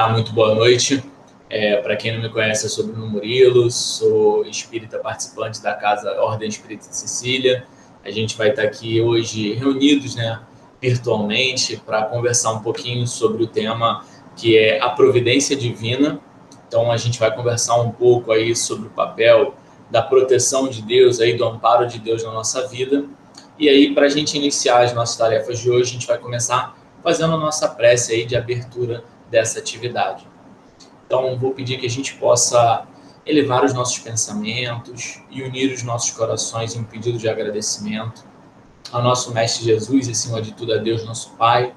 Olá, muito boa noite. Para quem não me conhece, eu sou Bruno Murilo, sou espírita participante da Casa Ordem Espírita de Sicília. A gente vai estar aqui hoje reunidos, virtualmente, para conversar um pouquinho sobre o tema que é a providência divina. Então, a gente vai conversar um pouco aí sobre o papel da proteção de Deus, aí, do amparo de Deus na nossa vida. E aí, para a gente iniciar as nossas tarefas de hoje, a gente vai começar fazendo a nossa prece aí de abertura dessa atividade. Então, vou pedir que a gente possa elevar os nossos pensamentos e unir os nossos corações em um pedido de agradecimento ao nosso Mestre Jesus e, acima de tudo, a Deus, nosso Pai,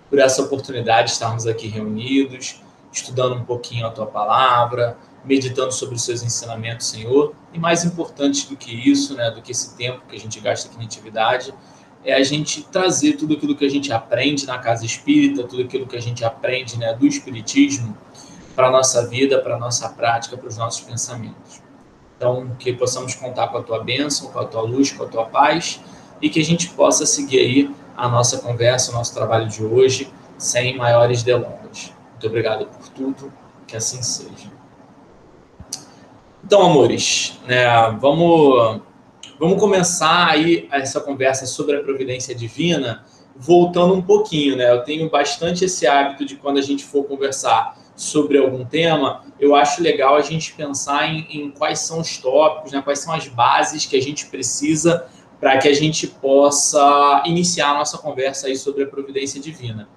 por essa oportunidade de estarmos aqui reunidos, estudando um pouquinho a Tua Palavra, meditando sobre os Seus ensinamentos, Senhor. E mais importante do que isso, do que esse tempo que a gente gasta aqui na atividade, é a gente trazer tudo aquilo que a gente aprende na casa espírita, tudo aquilo que a gente aprende do espiritismo para a nossa vida, para a nossa prática, para os nossos pensamentos. Então, que possamos contar com a Tua bênção, com a Tua luz, com a Tua paz, e que a gente possa seguir aí a nossa conversa, o nosso trabalho de hoje, sem maiores delongas. Muito obrigado por tudo, que assim seja. Então, amores, Vamos começar aí essa conversa sobre a providência divina, voltando um pouquinho, Eu tenho bastante esse hábito de quando a gente for conversar sobre algum tema, eu acho legal a gente pensar em quais são os tópicos, quais são as bases que a gente precisa para que a gente possa iniciar a nossa conversa aí sobre a providência divina.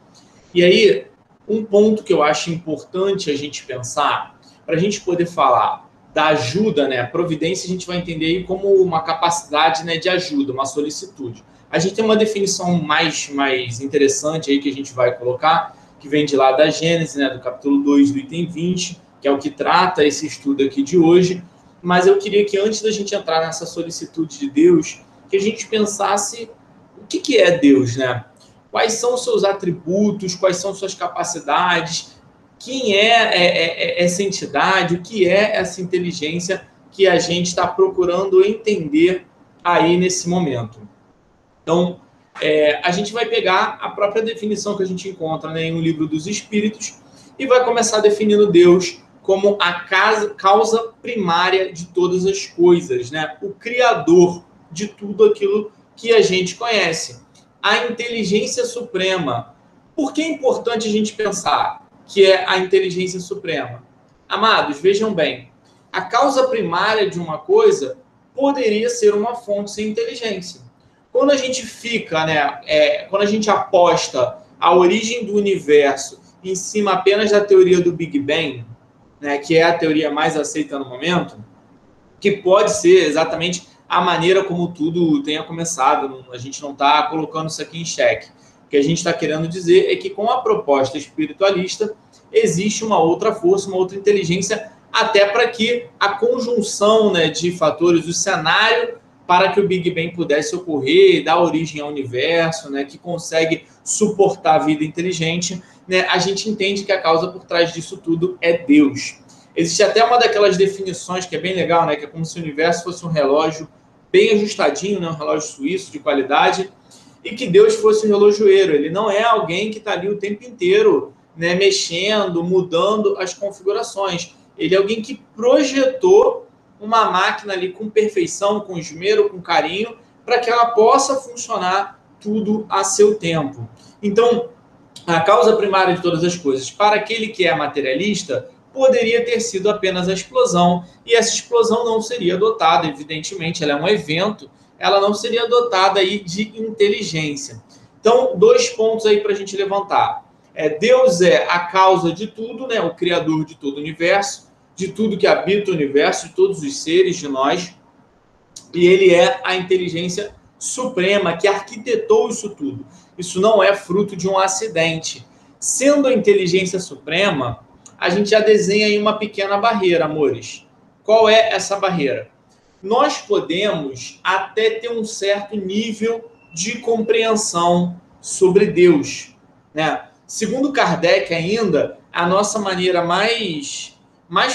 E aí, um ponto que eu acho importante a gente pensar, para a gente poder falar da ajuda, a providência a gente vai entender aí como uma capacidade de ajuda, uma solicitude. A gente tem uma definição mais interessante aí que a gente vai colocar, que vem de lá da Gênesis, do capítulo 2, do item 20, que é o que trata esse estudo aqui de hoje. Mas eu queria que antes da gente entrar nessa solicitude de Deus, que a gente pensasse o que é Deus, Quais são os seus atributos, quais são suas capacidades, quem é essa entidade, o que é essa inteligência que a gente está procurando entender aí nesse momento. Então, a gente vai pegar a própria definição que a gente encontra em um livro dos Espíritos e vai começar definindo Deus como a causa primária de todas as coisas, o Criador de tudo aquilo que a gente conhece. A inteligência suprema. Por que é importante a gente pensar que é a inteligência suprema? Amados, vejam bem, a causa primária de uma coisa poderia ser uma fonte sem inteligência. Quando a gente fica, quando a gente aposta a origem do universo em cima apenas da teoria do Big Bang, que é a teoria mais aceita no momento, que pode ser exatamente a maneira como tudo tenha começado, a gente não está colocando isso aqui em xeque. O que a gente está querendo dizer é que com a proposta espiritualista existe uma outra força, uma outra inteligência, até para que a conjunção de fatores, o cenário para que o Big Bang pudesse ocorrer e dar origem ao universo, que consegue suportar a vida inteligente, a gente entende que a causa por trás disso tudo é Deus. Existe até uma daquelas definições que é bem legal, que é como se o universo fosse um relógio bem ajustadinho, um relógio suíço de qualidade, e que Deus fosse um relojoeiro. Ele não é alguém que está ali o tempo inteiro mexendo, mudando as configurações. Ele é alguém que projetou uma máquina ali com perfeição, com esmero, com carinho, para que ela possa funcionar tudo a seu tempo. Então, a causa primária de todas as coisas, para aquele que é materialista, poderia ter sido apenas a explosão, e essa explosão não seria dotada, evidentemente, ela é um evento, ela não seria dotada aí de inteligência. Então, 2 pontos aí para a gente levantar. Deus é a causa de tudo, o Criador de todo o universo, de tudo que habita o universo, de todos os seres, de nós, e Ele é a inteligência suprema que arquitetou isso tudo. Isso não é fruto de um acidente. Sendo a inteligência suprema, a gente já desenha aí uma pequena barreira, amores. Qual é essa barreira? Nós podemos até ter um certo nível de compreensão sobre Deus, Segundo Kardec ainda, a nossa maneira mais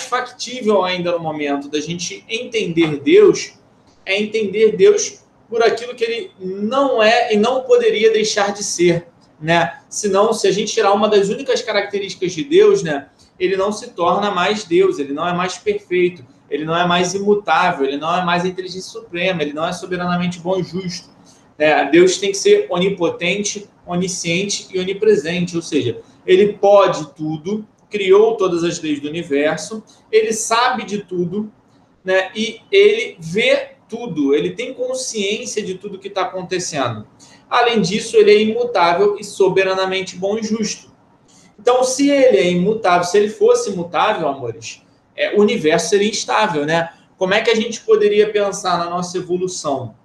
factível ainda no momento da gente entender Deus é entender Deus por aquilo que Ele não é e não poderia deixar de ser, Senão, se a gente tirar uma das únicas características de Deus, ele não se torna mais Deus, ele não é mais perfeito, ele não é mais imutável, ele não é mais a inteligência suprema, ele não é soberanamente bom e justo. Deus tem que ser onipotente, onisciente e onipresente, ou seja, ele pode tudo, criou todas as leis do universo, ele sabe de tudo, né? E ele vê tudo, ele tem consciência de tudo que está acontecendo. Além disso, ele é imutável e soberanamente bom e justo. Então, se ele é imutável, se ele fosse imutável, amores, o universo seria instável, né? Como é que a gente poderia pensar na nossa evolução,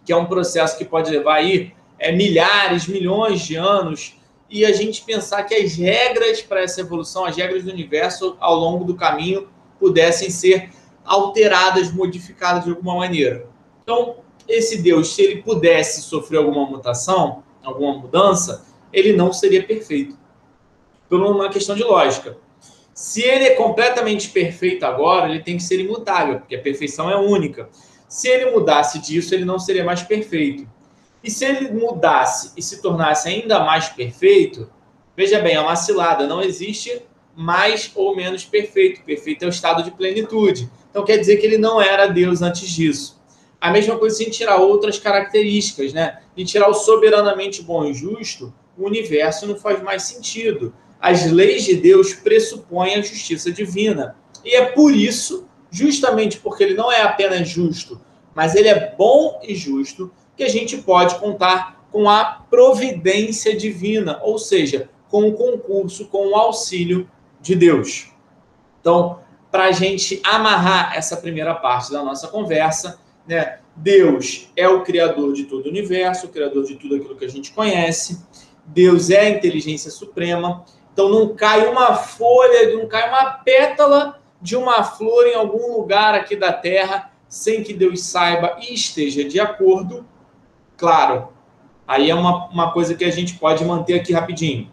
que é um processo que pode levar aí milhares, milhões de anos, e a gente pensar que as regras para essa evolução, as regras do universo ao longo do caminho pudessem ser alteradas, modificadas de alguma maneira. Então, esse Deus, se ele pudesse sofrer alguma mutação, alguma mudança, ele não seria perfeito. Por uma questão de lógica. Se ele é completamente perfeito agora, ele tem que ser imutável, porque a perfeição é única. Se ele mudasse disso, ele não seria mais perfeito. E se ele mudasse e se tornasse ainda mais perfeito, veja bem, é uma cilada, não existe mais ou menos perfeito. Perfeito é o estado de plenitude. Então quer dizer que ele não era Deus antes disso. A mesma coisa se a gente tirar outras características, né? E tirar o soberanamente bom e justo, o universo não faz mais sentido. As leis de Deus pressupõem a justiça divina. E é por isso, justamente porque ele não é apenas justo, mas ele é bom e justo, que a gente pode contar com a providência divina, ou seja, com o concurso, com o auxílio de Deus. Então, para a gente amarrar essa primeira parte da nossa conversa, né, Deus é o criador de todo o universo, o criador de tudo aquilo que a gente conhece. Deus é a inteligência suprema. Então, não cai uma folha, não cai uma pétala de uma flor em algum lugar aqui da Terra sem que Deus saiba e esteja de acordo. Claro, aí é uma coisa que a gente pode manter aqui rapidinho.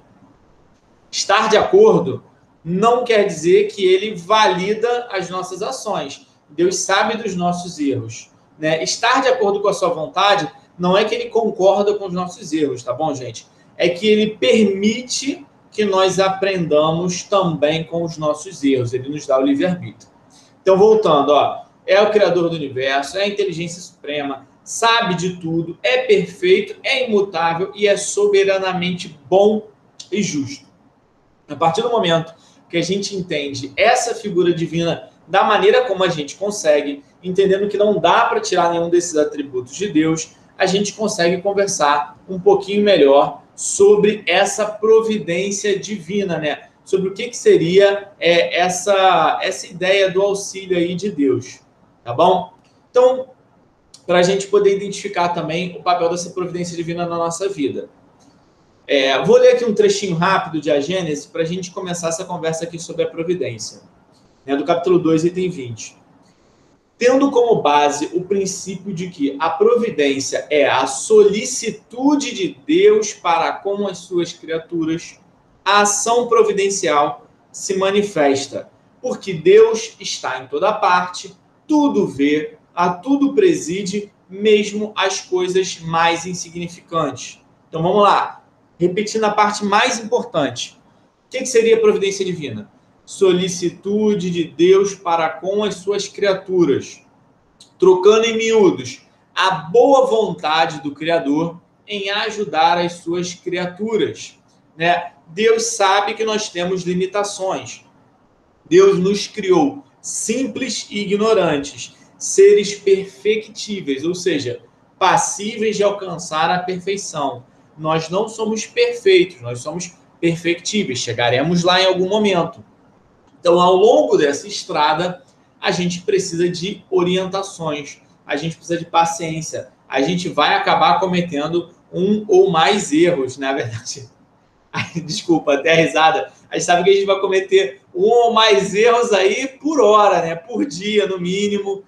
Estar de acordo não quer dizer que ele valida as nossas ações. Deus sabe dos nossos erros, né? Estar de acordo com a sua vontade não é que ele concorda com os nossos erros, tá bom, gente? É que ele permite que nós aprendamos também com os nossos erros. Ele nos dá o livre-arbítrio. Então, voltando, é o criador do universo, é a inteligência suprema, sabe de tudo, é perfeito, é imutável e é soberanamente bom e justo. A partir do momento que a gente entende essa figura divina da maneira como a gente consegue, entendendo que não dá para tirar nenhum desses atributos de Deus, a gente consegue conversar um pouquinho melhor sobre essa providência divina, né? Sobre o que seria essa ideia do auxílio aí de Deus, tá bom? Então, para a gente poder identificar também o papel dessa providência divina na nossa vida. Vou ler aqui um trechinho rápido de A Gênese para a gente começar essa conversa aqui sobre a providência, né, do capítulo 2, item 20. Tendo como base o princípio de que a providência é a solicitude de Deus para com as suas criaturas, a ação providencial se manifesta, porque Deus está em toda parte, tudo vê, a tudo preside, mesmo as coisas mais insignificantes. Então vamos lá, repetindo a parte mais importante. O que seria a providência divina? Solicitude de Deus para com as suas criaturas. Trocando em miúdos, a boa vontade do Criador em ajudar as suas criaturas, né? Deus sabe que nós temos limitações. Deus nos criou simples e ignorantes, seres perfectíveis, ou seja, passíveis de alcançar a perfeição. Nós não somos perfeitos, nós somos perfectíveis, chegaremos lá em algum momento. Então, ao longo dessa estrada, a gente precisa de orientações, a gente precisa de paciência, a gente vai acabar cometendo um ou mais erros, na verdade. Desculpa, até a risada. A gente sabe que a gente vai cometer um ou mais erros aí por hora, né? Por dia, no mínimo,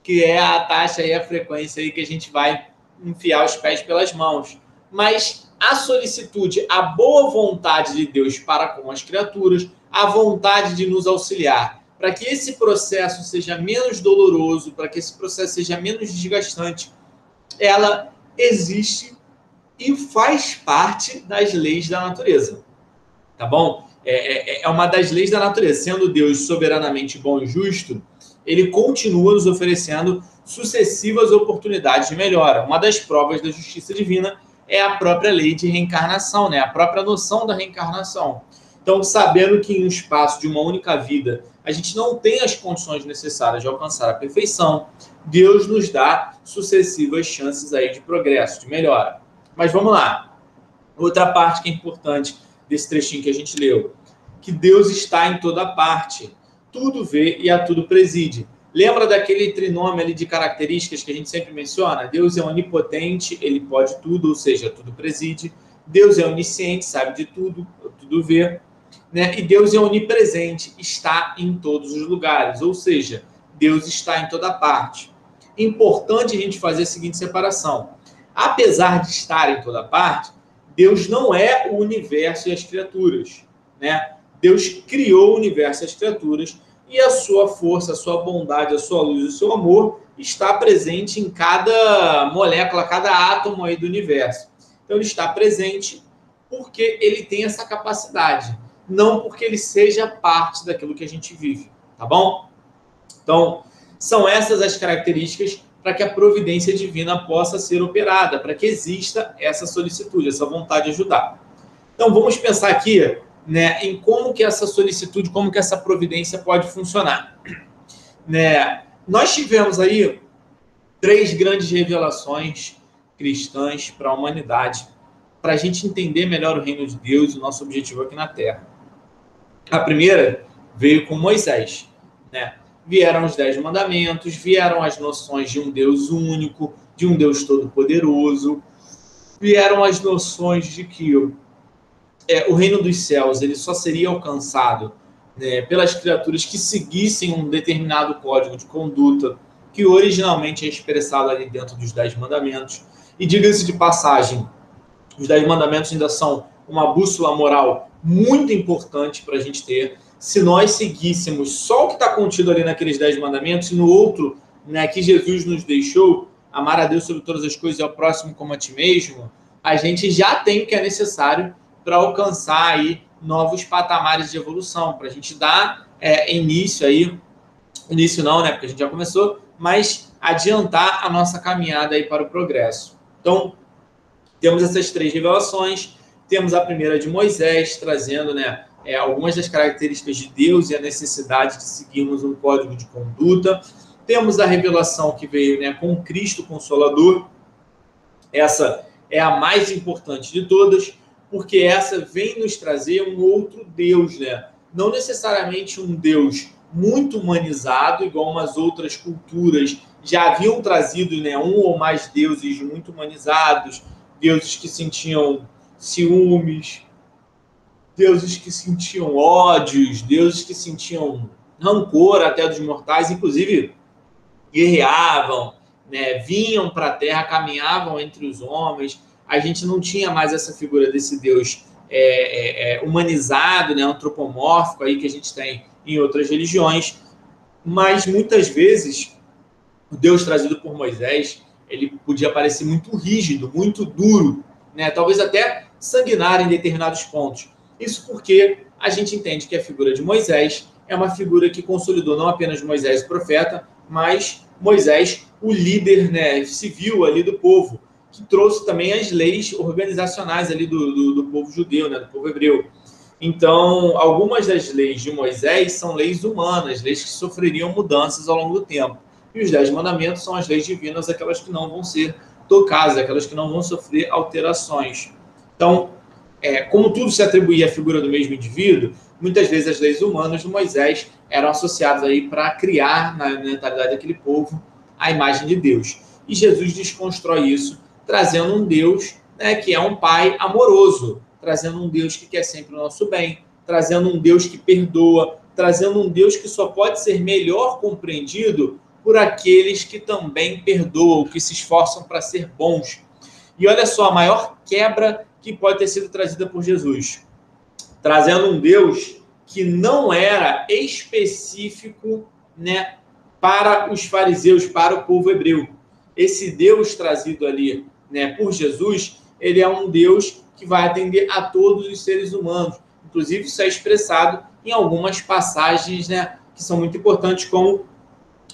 que é a taxa e a frequência aí que a gente vai enfiar os pés pelas mãos. Mas a solicitude, a boa vontade de Deus para com as criaturas, a vontade de nos auxiliar, para que esse processo seja menos doloroso, para que esse processo seja menos desgastante, ela existe e faz parte das leis da natureza, tá bom? é uma das leis da natureza. Sendo Deus soberanamente bom e justo, ele continua nos oferecendo sucessivas oportunidades de melhora. Uma das provas da justiça divina é a própria lei de reencarnação, né? A própria noção da reencarnação. Então, sabendo que em um espaço de uma única vida a gente não tem as condições necessárias de alcançar a perfeição, Deus nos dá sucessivas chances aí de progresso, de melhora. Mas vamos lá. Outra parte que é importante desse trechinho que a gente leu, que Deus está em toda parte, tudo vê e a tudo preside. Lembra daquele trinômio ali de características que a gente sempre menciona? Deus é onipotente, ele pode tudo, ou seja, tudo preside. Deus é onisciente, sabe de tudo, tudo vê. Né? E Deus é onipresente, está em todos os lugares, ou seja, Deus está em toda parte. Importante a gente fazer a seguinte separação. Apesar de estar em toda parte, Deus não é o universo e as criaturas, né? Deus criou o universo e as criaturas e a sua força, a sua bondade, a sua luz, o seu amor está presente em cada molécula, cada átomo aí do universo. Então ele está presente porque ele tem essa capacidade, não porque ele seja parte daquilo que a gente vive, tá bom? Então, são essas as características para que a providência divina possa ser operada, para que exista essa solicitude, essa vontade de ajudar. Então, vamos pensar aqui, né, em como que essa solicitude, como que essa providência pode funcionar. Né? Nós tivemos aí 3 grandes revelações cristãs para a humanidade, para a gente entender melhor o reino de Deus e o nosso objetivo aqui na Terra. A primeira veio com Moisés, né? Vieram os 10 mandamentos, vieram as noções de um Deus único, de um Deus todo-poderoso, vieram as noções de que o reino dos céus ele só seria alcançado, né, pelas criaturas que seguissem um determinado código de conduta, que originalmente é expressado ali dentro dos 10 mandamentos. E diga-se de passagem, os 10 mandamentos ainda são uma bússola moral muito importante para a gente ter. Se nós seguíssemos só o que está contido ali naqueles 10 mandamentos, e no outro, né, que Jesus nos deixou, amar a Deus sobre todas as coisas e ao próximo como a ti mesmo, a gente já tem o que é necessário para alcançar aí novos patamares de evolução, para a gente dar início aí, início não, né, porque a gente já começou, mas adiantar a nossa caminhada aí para o progresso. Então, temos essas 3 revelações, temos a primeira de Moisés, trazendo, né, algumas das características de Deus e a necessidade de seguirmos um código de conduta. Temos a revelação que veio, né, com Cristo Consolador. Essa é a mais importante de todas, porque essa vem nos trazer um outro Deus, né? Não necessariamente um Deus muito humanizado, igual umas outras culturas já haviam trazido, né, um ou mais deuses muito humanizados, deuses que sentiam ciúmes, deuses que sentiam ódios, deuses que sentiam rancor até dos mortais, inclusive guerreavam, né, vinham para a Terra, caminhavam entre os homens. A gente não tinha mais essa figura desse Deus humanizado, né, antropomórfico aí que a gente tem em outras religiões, mas muitas vezes o Deus trazido por Moisés, ele podia parecer muito rígido, muito duro, né, talvez até sanguinário em determinados pontos. Isso porque a gente entende que a figura de Moisés é uma figura que consolidou não apenas Moisés, o profeta, mas Moisés, o líder, né, civil ali do povo, que trouxe também as leis organizacionais ali do povo judeu, né, do povo hebreu. Então, algumas das leis de Moisés são leis humanas, leis que sofreriam mudanças ao longo do tempo. E os 10 mandamentos são as leis divinas, aquelas que não vão ser tocadas, aquelas que não vão sofrer alterações. Então, como tudo se atribuía à figura do mesmo indivíduo, muitas vezes as leis humanas de Moisés eram associadas aí para criar na mentalidade daquele povo a imagem de Deus. E Jesus desconstrói isso, trazendo um Deus, né, que é um pai amoroso, trazendo um Deus que quer sempre o nosso bem, trazendo um Deus que perdoa, trazendo um Deus que só pode ser melhor compreendido por aqueles que também perdoam, que se esforçam para ser bons. E olha só, a maior quebra que pode ter sido trazida por Jesus, trazendo um Deus que não era específico, né, para os fariseus, para o povo hebreu. Esse Deus trazido ali, né, por Jesus, ele é um Deus que vai atender a todos os seres humanos. Inclusive, isso é expressado em algumas passagens, né, que são muito importantes, como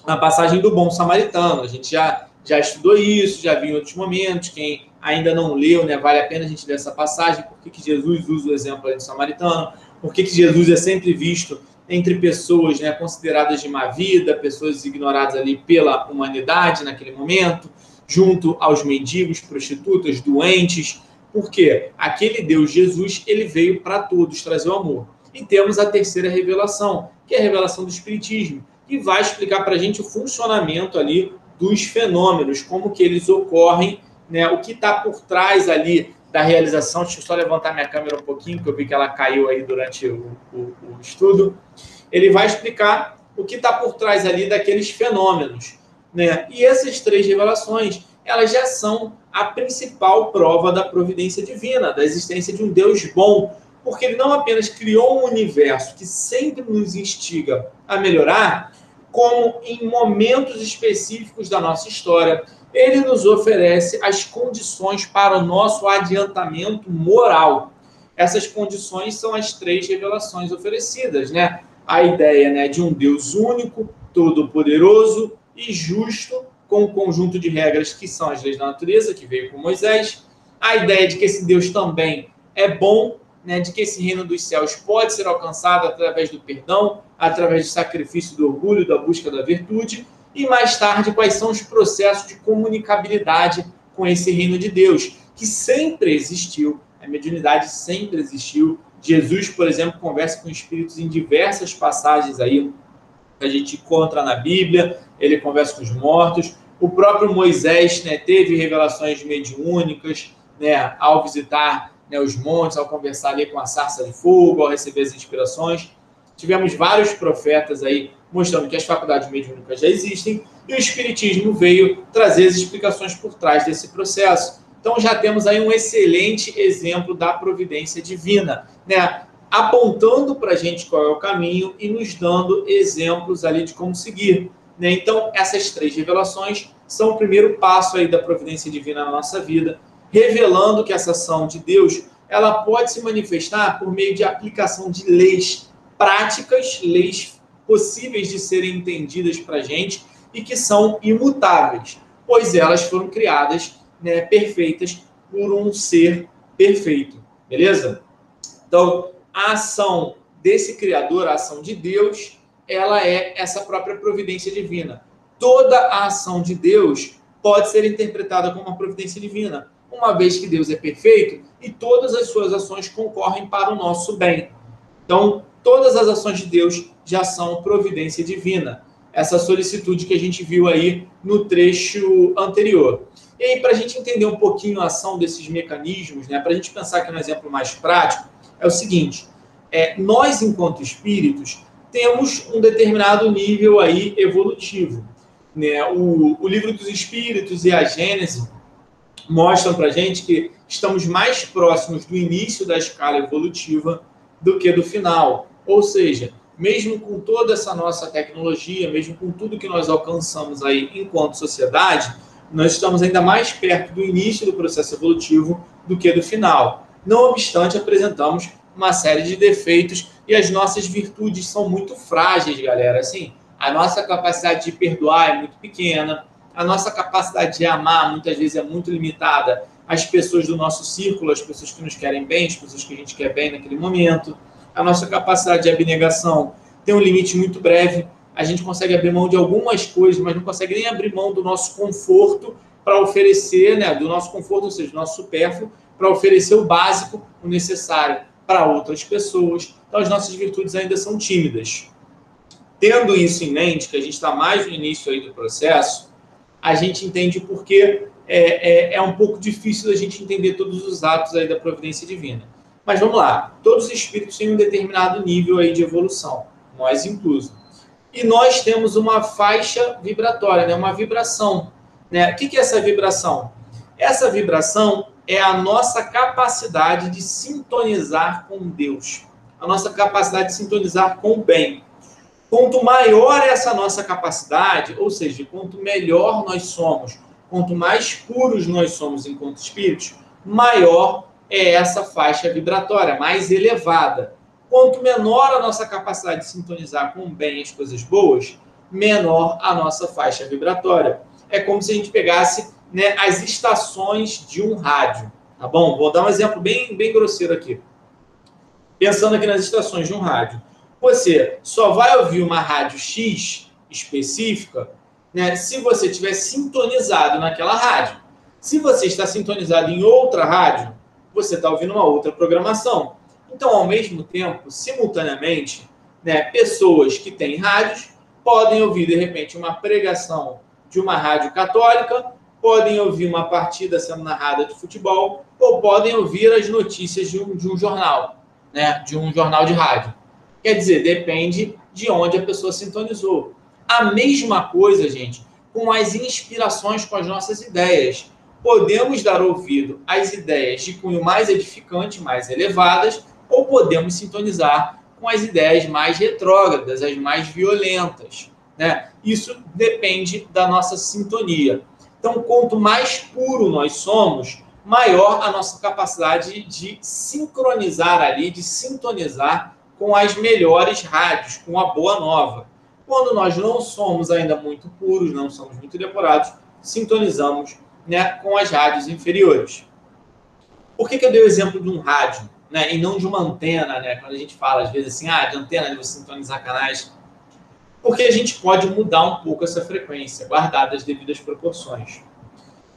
a passagem do bom samaritano. A gente já estudou isso, já viu em outros momentos. Quem ainda não leu, né, vale a pena a gente ler essa passagem. Por que Jesus usa o exemplo aí do samaritano? Por que Jesus é sempre visto entre pessoas, né, consideradas de má vida, pessoas ignoradas ali pela humanidade naquele momento, junto aos mendigos, prostitutas, doentes? Porque aquele Deus Jesus, ele veio para todos trazer o amor. E temos a terceira revelação, que é a revelação do Espiritismo, que vai explicar para a gente o funcionamento ali dos fenômenos, como que eles ocorrem, né, o que está por trás ali da realização. Deixa eu só levantar minha câmera um pouquinho, que eu vi que ela caiu aí durante o estudo. Ele vai explicar o que está por trás ali daqueles fenômenos, né? E essas três revelações, elas já são a principal prova da providência divina, da existência de um Deus bom, porque ele não apenas criou um universo que sempre nos instiga a melhorar, como em momentos específicos da nossa história, ele nos oferece as condições para o nosso adiantamento moral. Essas condições são as três revelações oferecidas, né? A ideia, né, de um Deus único, todo-poderoso e justo, com um conjunto de regras que são as leis da natureza, que veio com Moisés. A ideia de que esse Deus também é bom, né, de que esse reino dos céus pode ser alcançado através do perdão, através do sacrifício do orgulho, da busca da virtude, e mais tarde quais são os processos de comunicabilidade com esse reino de Deus, que sempre existiu, a mediunidade sempre existiu. Jesus, por exemplo, conversa com espíritos em diversas passagens aí que a gente encontra na Bíblia, ele conversa com os mortos. O próprio Moisés, né, teve revelações mediúnicas, né, ao visitar, né, os montes, ao conversar ali com a sarça de fogo, ao receber as inspirações. Tivemos vários profetas aí mostrando que as faculdades mediúnicas já existem, e o Espiritismo veio trazer as explicações por trás desse processo. Então já temos aí um excelente exemplo da providência divina, né, apontando para a gente qual é o caminho e nos dando exemplos ali de como seguir, né? Então essas três revelações são o primeiro passo aí da providência divina na nossa vida, revelando que essa ação de Deus, ela pode se manifestar por meio de aplicação de leis práticas, leis possíveis de serem entendidas para a gente e que são imutáveis, pois elas foram criadas, né, perfeitas por um ser perfeito, beleza? Então, a ação desse Criador, a ação de Deus, ela é essa própria providência divina. Toda a ação de Deus pode ser interpretada como uma providência divina, uma vez que Deus é perfeito e todas as suas ações concorrem para o nosso bem. Então, todas as ações de Deus já são providência divina. Essa solicitude que a gente viu aí no trecho anterior. E aí, para a gente entender um pouquinho a ação desses mecanismos, né, para a gente pensar aqui no exemplo mais prático, é o seguinte: nós, enquanto espíritos, temos um determinado nível aí evolutivo, né? O Livro dos Espíritos e a Gênese mostram para a gente que estamos mais próximos do início da escala evolutiva do que do final. Ou seja, mesmo com toda essa nossa tecnologia, mesmo com tudo que nós alcançamos aí enquanto sociedade, nós estamos ainda mais perto do início do processo evolutivo do que do final. Não obstante, apresentamos uma série de defeitos e as nossas virtudes são muito frágeis, galera. Assim, a nossa capacidade de perdoar é muito pequena, a nossa capacidade de amar muitas vezes é muito limitada às pessoas do nosso círculo, às pessoas que nos querem bem, às pessoas que a gente quer bem naquele momento. A nossa capacidade de abnegação tem um limite muito breve. A gente consegue abrir mão de algumas coisas, mas não consegue nem abrir mão do nosso conforto para oferecer, né, do nosso conforto, ou seja, do nosso supérfluo, para oferecer o básico, o necessário para outras pessoas. Então, as nossas virtudes ainda são tímidas. Tendo isso em mente, que a gente está mais no início aí do processo, a gente entende porque é um pouco difícil a gente entender todos os atos aí da providência divina. Mas vamos lá, todos os espíritos têm um determinado nível aí de evolução, nós inclusos. E nós temos uma faixa vibratória, né? Uma vibração, né? O que é essa vibração? Essa vibração é a nossa capacidade de sintonizar com Deus, a nossa capacidade de sintonizar com o bem. Quanto maior é essa nossa capacidade, ou seja, quanto melhor nós somos, quanto mais puros nós somos enquanto espíritos, maior é essa faixa vibratória, mais elevada. Quanto menor a nossa capacidade de sintonizar com o bem e as coisas boas, menor a nossa faixa vibratória. É como se a gente pegasse, né, as estações de um rádio, tá bom? Vou dar um exemplo bem grosseiro aqui. Pensando aqui nas estações de um rádio. Você só vai ouvir uma rádio X específica, né, se você estiver sintonizado naquela rádio. Se você está sintonizado em outra rádio, você está ouvindo uma outra programação. Então, ao mesmo tempo, simultaneamente, né, pessoas que têm rádios podem ouvir, de repente, uma pregação de uma rádio católica, podem ouvir uma partida sendo narrada de futebol, ou podem ouvir as notícias de um jornal, né, de um jornal de rádio. Quer dizer, depende de onde a pessoa sintonizou. A mesma coisa, gente, com as inspirações, com as nossas ideias. Podemos dar ouvido às ideias de cunho mais edificante, mais elevadas, ou podemos sintonizar com as ideias mais retrógradas, as mais violentas, né? Isso depende da nossa sintonia. Então, quanto mais puro nós somos, maior a nossa capacidade de sincronizar ali, de sintonizar com as melhores rádios, com a boa nova. Quando nós não somos ainda muito puros, não somos muito depurados, sintonizamos, né, com as rádios inferiores. Por que eu dei o exemplo de um rádio, né, e não de uma antena, né? Quando a gente fala, às vezes, assim, de antena, de você sintonizar canais. Porque a gente pode mudar um pouco essa frequência, guardada as devidas proporções.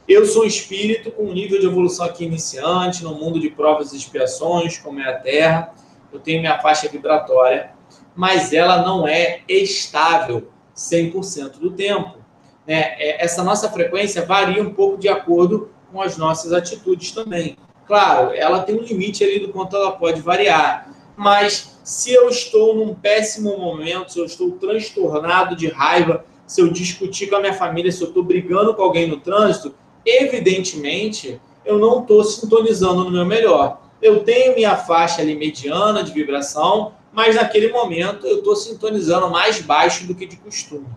Eu sou um espírito com um nível de evolução aqui iniciante, no mundo de provas e expiações, como é a Terra. Eu tenho minha faixa vibratória, mas ela não é estável 100% do tempo, né? Essa nossa frequência varia um pouco de acordo com as nossas atitudes também. Claro, ela tem um limite ali do quanto ela pode variar, mas se eu estou num péssimo momento, se eu estou transtornado de raiva, se eu discutir com a minha família, se eu estou brigando com alguém no trânsito, evidentemente, eu não estou sintonizando no meu melhor. Eu tenho minha faixa ali mediana de vibração, mas naquele momento eu estou sintonizando mais baixo do que de costume,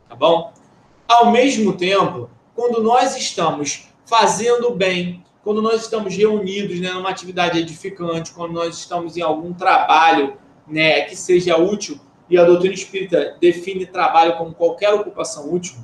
tá bom? Ao mesmo tempo, quando nós estamos fazendo bem, quando nós estamos reunidos, né, numa atividade edificante, quando nós estamos em algum trabalho, né, que seja útil, e a doutrina espírita define trabalho como qualquer ocupação útil.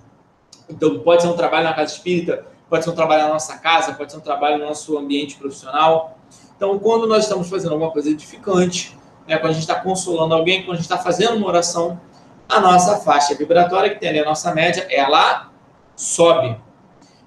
Então, pode ser um trabalho na casa espírita, pode ser um trabalho na nossa casa, pode ser um trabalho no nosso ambiente profissional. Então, quando nós estamos fazendo alguma coisa edificante, né, quando a gente está consolando alguém, quando a gente está fazendo uma oração, a nossa faixa vibratória, que tem ali a nossa média, ela sobe.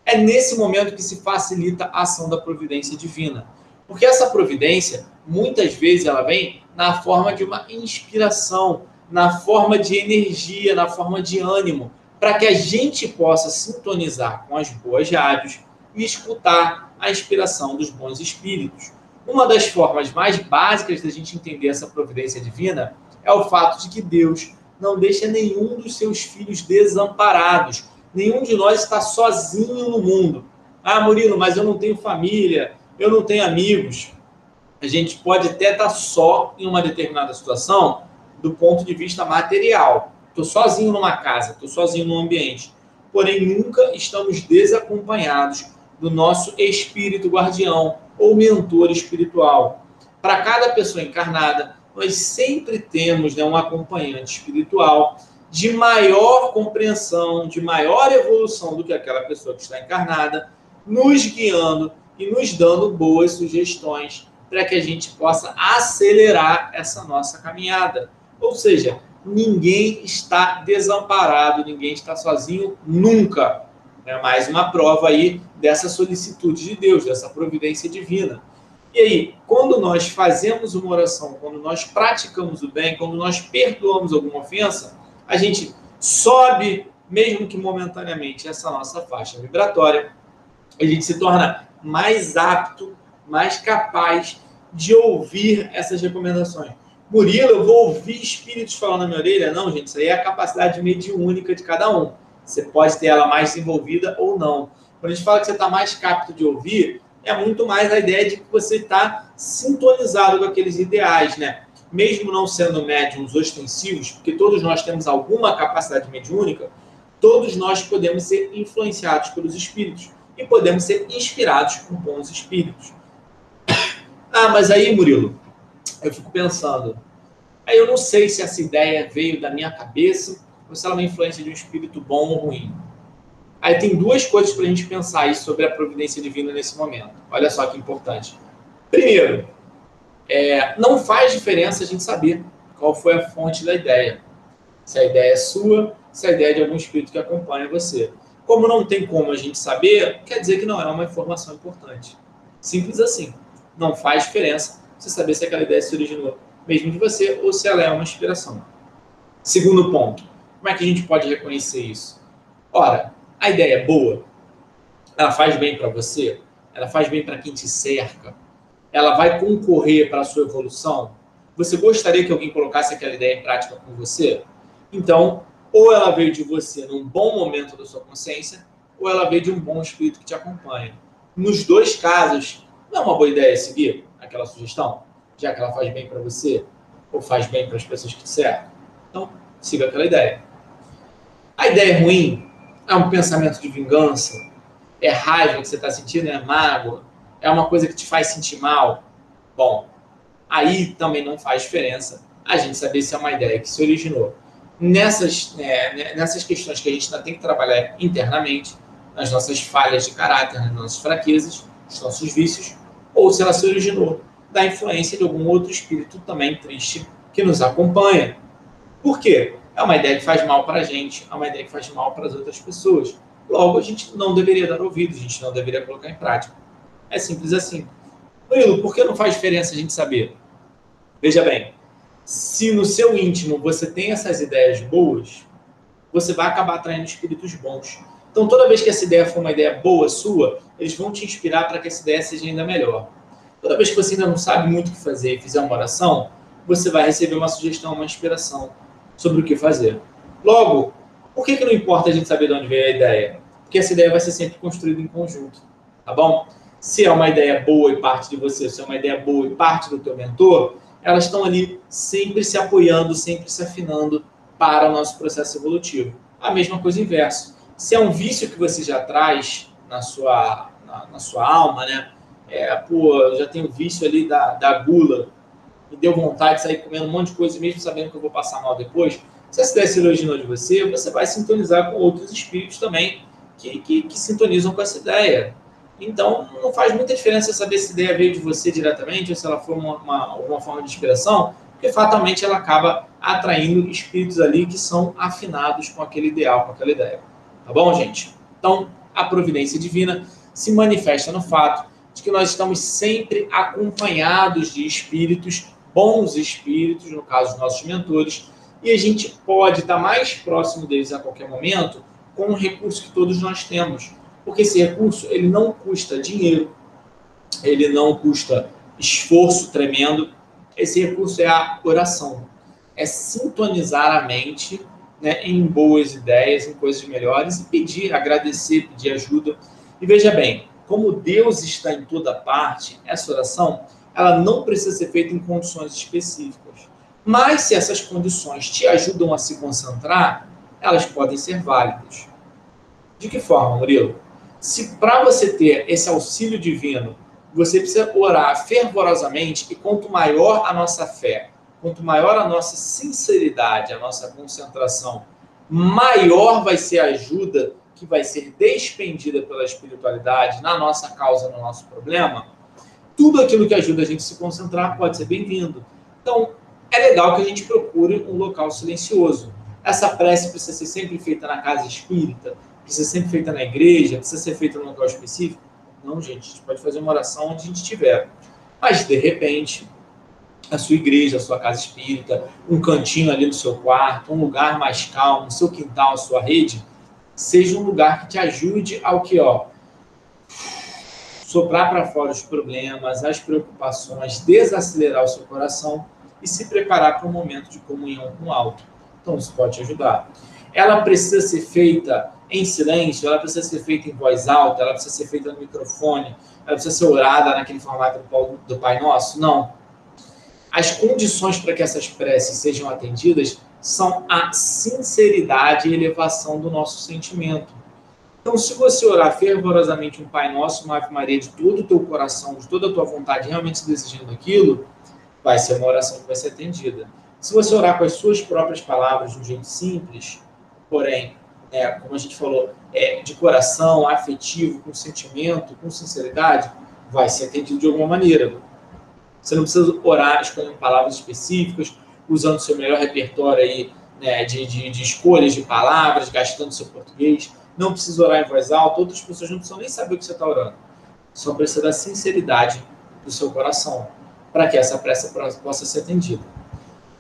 É nesse momento que se facilita a ação da providência divina. Porque essa providência, muitas vezes, ela vem na forma de uma inspiração, na forma de energia, na forma de ânimo, para que a gente possa sintonizar com as boas rádios e escutar a inspiração dos bons espíritos. Uma das formas mais básicas da gente entender essa providência divina é o fato de que Deus não deixa nenhum dos seus filhos desamparados. Nenhum de nós está sozinho no mundo. Murilo, mas eu não tenho família, eu não tenho amigos. A gente pode até estar só em uma determinada situação do ponto de vista material. Estou sozinho numa casa, estou sozinho num ambiente. Porém, nunca estamos desacompanhados do nosso espírito guardião ou mentor espiritual. Para cada pessoa encarnada, nós sempre temos, né, um acompanhante espiritual de maior compreensão, de maior evolução do que aquela pessoa que está encarnada, nos guiando e nos dando boas sugestões para que a gente possa acelerar essa nossa caminhada. Ou seja, ninguém está desamparado, ninguém está sozinho nunca. É mais uma prova aí dessa solicitude de Deus, dessa providência divina. E aí, quando nós fazemos uma oração, quando nós praticamos o bem, quando nós perdoamos alguma ofensa, a gente sobe, mesmo que momentaneamente, essa nossa faixa vibratória. A gente se torna mais apto, mais capaz de ouvir essas recomendações. Murilo, eu vou ouvir espíritos falando na minha orelha? Não, gente, isso aí é a capacidade mediúnica de cada um. Você pode ter ela mais desenvolvida ou não. Quando a gente fala que você está mais capto de ouvir, é muito mais a ideia de que você está sintonizado com aqueles ideais, né? Mesmo não sendo médiums ostensivos, porque todos nós temos alguma capacidade mediúnica, todos nós podemos ser influenciados pelos espíritos e podemos ser inspirados por bons espíritos. Mas aí, Murilo, eu fico pensando, aí eu não sei se essa ideia veio da minha cabeça ou se ela é uma influência de um espírito bom ou ruim. Aí tem duas coisas para a gente pensar aí sobre a providência divina nesse momento. Olha só que importante. Primeiro, não faz diferença a gente saber qual foi a fonte da ideia. Se a ideia é sua, se a ideia é de algum espírito que acompanha você. Como não tem como a gente saber, quer dizer que não é uma informação importante. Simples assim. Não faz diferença você saber se aquela ideia se originou mesmo de você ou se ela é uma inspiração. Segundo ponto, como é que a gente pode reconhecer isso? Ora, a ideia é boa, ela faz bem para você, ela faz bem para quem te cerca, ela vai concorrer para a sua evolução. Você gostaria que alguém colocasse aquela ideia em prática com você? Então, ou ela veio de você num bom momento da sua consciência, ou ela veio de um bom espírito que te acompanha. Nos dois casos, não é uma boa ideia seguir aquela sugestão, já que ela faz bem para você, ou faz bem para as pessoas que te cercam. Então, siga aquela ideia. A ideia é ruim, é um pensamento de vingança, é raiva que você está sentindo, é mágoa, é uma coisa que te faz sentir mal. Bom, aí também não faz diferença a gente saber se é uma ideia que se originou nessas questões que a gente ainda tem que trabalhar internamente, nas nossas falhas de caráter, nas nossas fraquezas, nos nossos vícios, ou se ela se originou da influência de algum outro espírito também triste que nos acompanha. Por quê? É uma ideia que faz mal para a gente, é uma ideia que faz mal para as outras pessoas. Logo, a gente não deveria dar ouvido, a gente não deveria colocar em prática. É simples assim. Murilo, por que não faz diferença a gente saber? Veja bem, se no seu íntimo você tem essas ideias boas, você vai acabar atraindo espíritos bons. Então, toda vez que essa ideia for uma ideia boa sua, eles vão te inspirar para que essa ideia seja ainda melhor. Toda vez que você ainda não sabe muito o que fazer e fizer uma oração, você vai receber uma sugestão, uma inspiração sobre o que fazer. Logo, por que não importa a gente saber de onde veio a ideia? Porque essa ideia vai ser sempre construída em conjunto, tá bom? Se é uma ideia boa e parte de você, se é uma ideia boa e parte do teu mentor, elas estão ali sempre se apoiando, sempre se afinando para o nosso processo evolutivo. A mesma coisa inverso. Se é um vício que você já traz na sua alma, né? Eu já tenho vício ali da gula, me deu vontade de sair comendo um monte de coisa, mesmo sabendo que eu vou passar mal depois. Se essa ideia se originou de você, você vai sintonizar com outros espíritos também que sintonizam com essa ideia. Então, não faz muita diferença saber se a ideia veio de você diretamente ou se ela foi alguma forma de inspiração, porque fatalmente ela acaba atraindo espíritos ali que são afinados com aquele ideal, com aquela ideia. Tá bom, gente? Então, a providência divina se manifesta no fato de que nós estamos sempre acompanhados de espíritos, bons espíritos, no caso dos nossos mentores, e a gente pode estar mais próximo deles a qualquer momento com um recurso que todos nós temos. Porque esse recurso, ele não custa dinheiro, ele não custa esforço tremendo. Esse recurso é a oração. É sintonizar a mente, né, em boas ideias, em coisas melhores, e pedir, agradecer, pedir ajuda. E veja bem, como Deus está em toda parte, essa oração, ela não precisa ser feita em condições específicas. Mas se essas condições te ajudam a se concentrar, elas podem ser válidas. De que forma, Murilo? Se para você ter esse auxílio divino, você precisa orar fervorosamente, e quanto maior a nossa fé, quanto maior a nossa sinceridade, a nossa concentração, maior vai ser a ajuda que vai ser despendida pela espiritualidade na nossa causa, no nosso problema. Tudo aquilo que ajuda a gente a se concentrar pode ser bem-vindo. Então, é legal que a gente procure um local silencioso. Essa prece precisa ser sempre feita na casa espírita, precisa ser sempre feita na igreja, precisa ser feita num local específico. Não, gente, a gente pode fazer uma oração onde a gente estiver. Mas, de repente, a sua igreja, a sua casa espírita, um cantinho ali no seu quarto, um lugar mais calmo, o seu quintal, a sua rede, seja um lugar que te ajude ao que, soprar para fora os problemas, as preocupações, desacelerar o seu coração e se preparar para um momento de comunhão com o alto. Então, isso pode te ajudar. Ela precisa ser feita em silêncio, ela precisa ser feita em voz alta, ela precisa ser feita no microfone, ela precisa ser orada naquele formato do Pai Nosso? Não. As condições para que essas preces sejam atendidas são a sinceridade e elevação do nosso sentimento. Então, se você orar fervorosamente um Pai Nosso, uma Ave Maria de todo o teu coração, de toda a tua vontade, realmente desejando aquilo, vai ser uma oração que vai ser atendida. Se você orar com as suas próprias palavras, de um jeito simples, porém, como a gente falou, de coração, afetivo, com sentimento, com sinceridade, vai ser atendido de alguma maneira. Você não precisa orar escolhendo palavras específicas, usando o seu melhor repertório aí, né, de escolhas de palavras, gastando seu português. Não precisa orar em voz alta, outras pessoas não precisam nem saber o que você está orando. Só precisa da sinceridade do seu coração, para que essa prece possa ser atendida.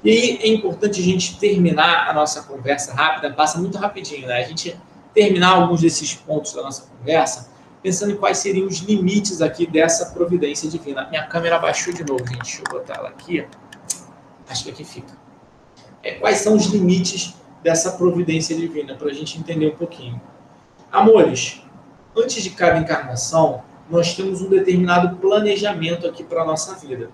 E aí é importante a gente terminar a nossa conversa rápida, passa muito rapidinho, né? A gente terminar alguns desses pontos da nossa conversa, pensando em quais seriam os limites aqui dessa providência divina. Minha câmera baixou de novo, gente. Deixa eu botar ela aqui. Acho que aqui fica. Quais são os limites dessa providência divina, para a gente entender um pouquinho. Amores, antes de cada encarnação, nós temos um determinado planejamento aqui para a nossa vida.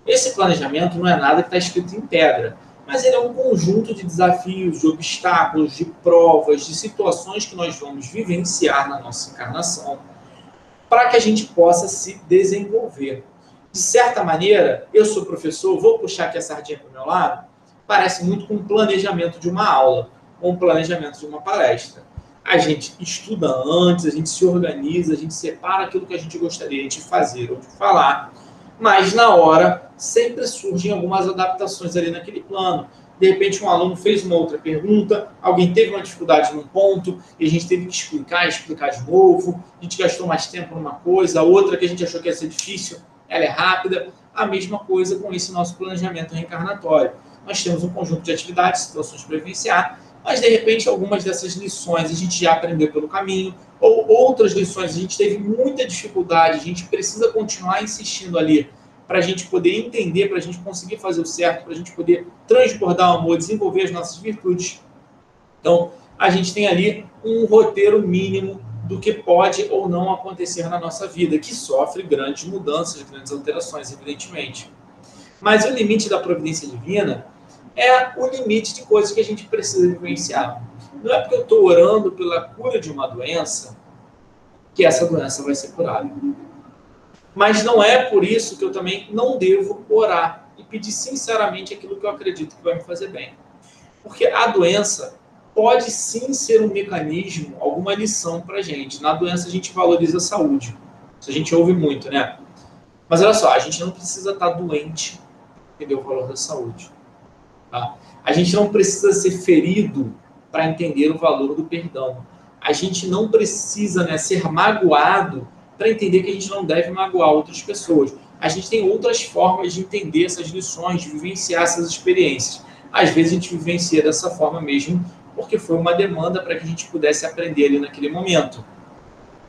Esse planejamento não é nada que está escrito em pedra, mas ele é um conjunto de desafios, de obstáculos, de provas, de situações que nós vamos vivenciar na nossa encarnação, para que a gente possa se desenvolver. De certa maneira, eu sou professor, vou puxar aqui a sardinha para o meu lado, parece muito com o planejamento de uma aula, ou um planejamento de uma palestra. A gente estuda antes, a gente se organiza, a gente separa aquilo que a gente gostaria de fazer ou de falar, mas na hora sempre surgem algumas adaptações ali naquele plano. De repente um aluno fez uma outra pergunta, alguém teve uma dificuldade num ponto, e a gente teve que explicar de novo, a gente gastou mais tempo numa coisa, a outra que a gente achou que ia ser difícil, ela é rápida. A mesma coisa com esse nosso planejamento reencarnatório. Nós temos um conjunto de atividades, situações para vivenciar, mas de repente algumas dessas lições a gente já aprendeu pelo caminho, ou outras lições a gente teve muita dificuldade, a gente precisa continuar insistindo ali para a gente poder entender, para a gente conseguir fazer o certo, para a gente poder transbordar o amor, desenvolver as nossas virtudes. Então, a gente tem ali um roteiro mínimo do que pode ou não acontecer na nossa vida, que sofre grandes mudanças, grandes alterações, evidentemente. Mas o limite da providência divina é o limite de coisas que a gente precisa vivenciar. Não é porque eu estou orando pela cura de uma doença que essa doença vai ser curada. Mas não é por isso que eu também não devo orar e pedir sinceramente aquilo que eu acredito que vai me fazer bem. Porque a doença pode sim ser um mecanismo, alguma lição para a gente. Na doença a gente valoriza a saúde. Isso a gente ouve muito, né? Mas olha só, a gente não precisa estar doente para entender o valor da saúde. Tá? A gente não precisa ser ferido para entender o valor do perdão. A gente não precisa, né, ser magoado para entender que a gente não deve magoar outras pessoas. A gente tem outras formas de entender essas lições, de vivenciar essas experiências. Às vezes a gente vivencia dessa forma mesmo, porque foi uma demanda para que a gente pudesse aprender ali naquele momento.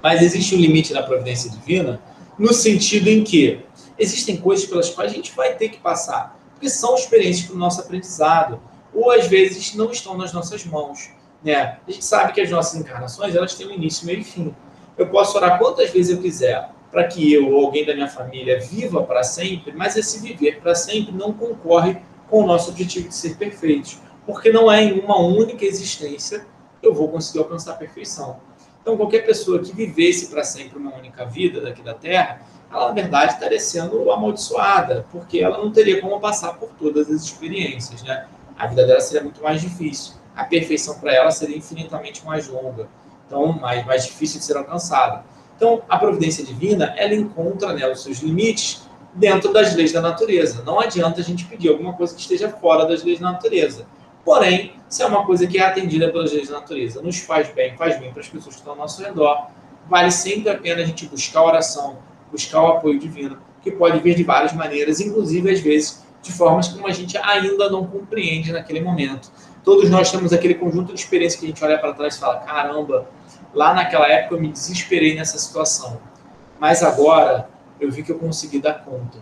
Mas existe um limite na providência divina, no sentido em que existem coisas pelas quais a gente vai ter que passar, porque são experiências para o nosso aprendizado, ou às vezes não estão nas nossas mãos. Né? A gente sabe que as nossas encarnações elas têm um início, meio e fim. Eu posso orar quantas vezes eu quiser para que eu ou alguém da minha família viva para sempre, mas esse viver para sempre não concorre com o nosso objetivo de ser perfeitos, porque não é em uma única existência que eu vou conseguir alcançar a perfeição. Então, qualquer pessoa que vivesse para sempre uma única vida daqui da Terra, ela, na verdade, estaria sendo amaldiçoada, porque ela não teria como passar por todas as experiências. Né? A vida dela seria muito mais difícil. A perfeição para ela seria infinitamente mais longa, então mais difícil de ser alcançada. Então, a providência divina, ela encontra, né, os seus limites dentro das leis da natureza. Não adianta a gente pedir alguma coisa que esteja fora das leis da natureza. Porém, se é uma coisa que é atendida pelas leis da natureza, nos faz bem para as pessoas que estão ao nosso redor, vale sempre a pena a gente buscar a oração, buscar o apoio divino, que pode vir de várias maneiras, inclusive, às vezes, de formas como a gente ainda não compreende naquele momento. Todos nós temos aquele conjunto de experiências que a gente olha para trás e fala, caramba, lá naquela época eu me desesperei nessa situação, mas agora eu vi que eu consegui dar conta.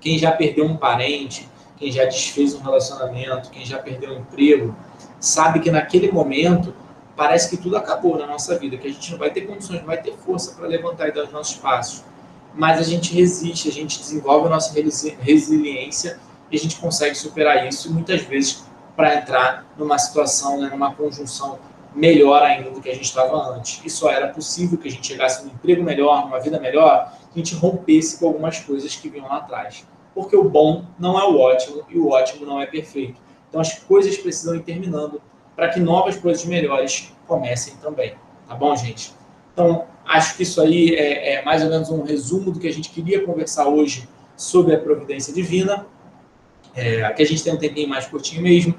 Quem já perdeu um parente, quem já desfez um relacionamento, quem já perdeu um emprego, sabe que naquele momento parece que tudo acabou na nossa vida, que a gente não vai ter condições, não vai ter força para levantar e dar os nossos passos. Mas a gente resiste, a gente desenvolve a nossa resiliência e a gente consegue superar isso, e muitas vezes para entrar numa situação, né, numa conjunção melhor ainda do que a gente estava antes. E só era possível que a gente chegasse num emprego melhor, numa vida melhor, que a gente rompesse com algumas coisas que vinham lá atrás. porque o bom não é o ótimo e o ótimo não é perfeito. Então as coisas precisam ir terminando para que novas coisas melhores comecem também. Tá bom, gente? Então, acho que isso aí é mais ou menos um resumo do que a gente queria conversar hoje sobre a providência divina. Aqui a gente tem um tempinho mais curtinho mesmo.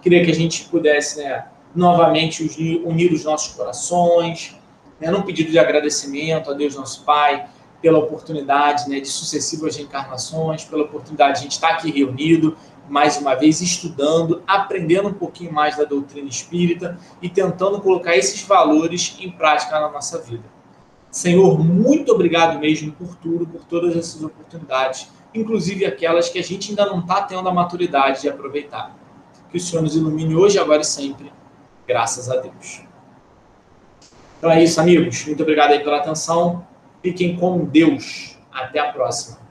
Queria que a gente pudesse, né, novamente unir os nossos corações, né, num pedido de agradecimento a Deus nosso Pai, pela oportunidade, né, de sucessivas reencarnações, pela oportunidade de a gente estar aqui reunido, mais uma vez, estudando, aprendendo um pouquinho mais da doutrina espírita e tentando colocar esses valores em prática na nossa vida. Senhor, muito obrigado mesmo por tudo, por todas essas oportunidades, inclusive aquelas que a gente ainda não está tendo a maturidade de aproveitar. Que o Senhor nos ilumine hoje, agora e sempre. Graças a Deus. Então é isso, amigos. Muito obrigado aí pela atenção. Fiquem com Deus. Até a próxima.